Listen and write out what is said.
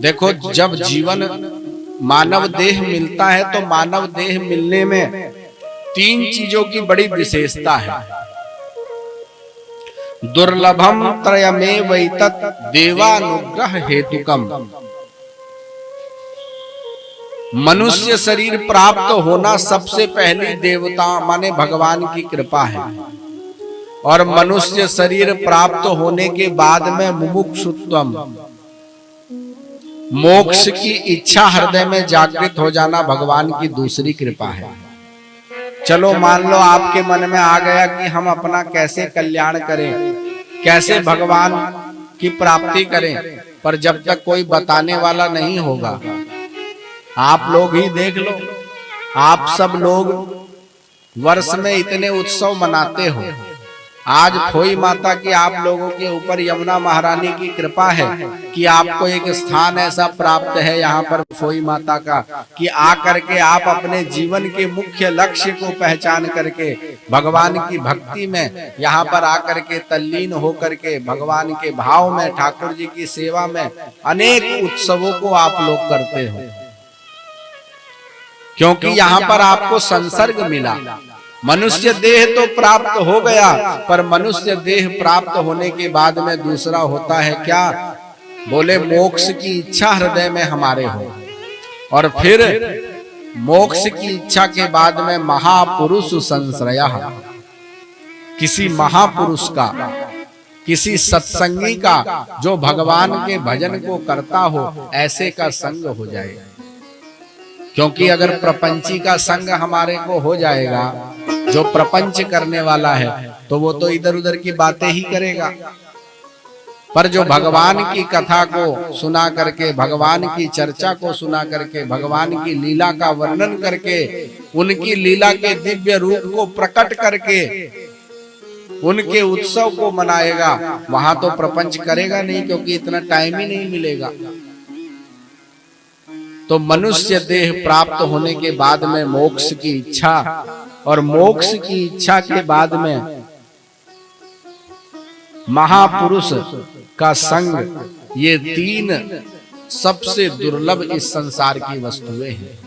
देखो, जब जीवन मानव देह मिलता है तो मानव देह मिलने में 3 चीजों की बड़ी विशेषता है। दुर्लभम त्रयमेवैतत् देवानुग्रह हेतुकम। मनुष्य शरीर प्राप्त होना सबसे पहली देवता माने भगवान की कृपा है, और मनुष्य शरीर प्राप्त होने के बाद में मुमुक्षुत्वम, मोक्ष की इच्छा हृदय में जागृत हो जाना भगवान की दूसरी कृपा है। चलो मान लो आपके मन में आ गया कि हम अपना कैसे कल्याण करें, कैसे भगवान की प्राप्ति करें, पर जब तक कोई बताने वाला नहीं होगा, आप लोग ही देख लो, आप सब लोग वर्ष में इतने उत्सव मनाते हो। आज खोई माता की आप लोगों के ऊपर यमुना महारानी की कृपा है कि आपको एक स्थान ऐसा प्राप्त है यहाँ पर खोई माता का कि आकर के आप अपने जीवन के मुख्य लक्ष्य को पहचान करके भगवान की भक्ति में यहाँ पर आकर के तल्लीन होकर के भगवान के भाव में ठाकुर जी की सेवा में अनेक उत्सवों को आप लोग करते हो, क्योंकि यहाँ पर आपको संसर्ग मिला। मनुष्य देह तो प्राप्त हो गया, पर मनुष्य देह प्राप्त होने के बाद में दूसरा होता है क्या? बोले मोक्ष की इच्छा हृदय में हमारे हो, और फिर मोक्ष की इच्छा के बाद में महापुरुष संश्रयः, किसी महापुरुष का, किसी सत्संगी का जो भगवान के भजन को करता हो, ऐसे का संग हो जाए। क्योंकि अगर प्रपंची का संग हमारे को हो जाएगा, जो प्रपंच करने वाला है, तो वो तो इधर उधर की बातें ही करेगा, पर जो भगवान की कथा को सुना करके, भगवान की चर्चा को सुना करके, भगवान की लीला का वर्णन करके, उनकी लीला के दिव्य रूप को प्रकट करके उनके उत्सव को मनाएगा, वहां तो प्रपंच करेगा नहीं, क्योंकि इतना टाइम ही नहीं मिलेगा। तो मनुष्य देह प्राप्त होने के बाद में मोक्ष की इच्छा, और मोक्ष की इच्छा के बाद में महापुरुष का संग, ये 3 सबसे दुर्लभ इस संसार की वस्तुएं हैं।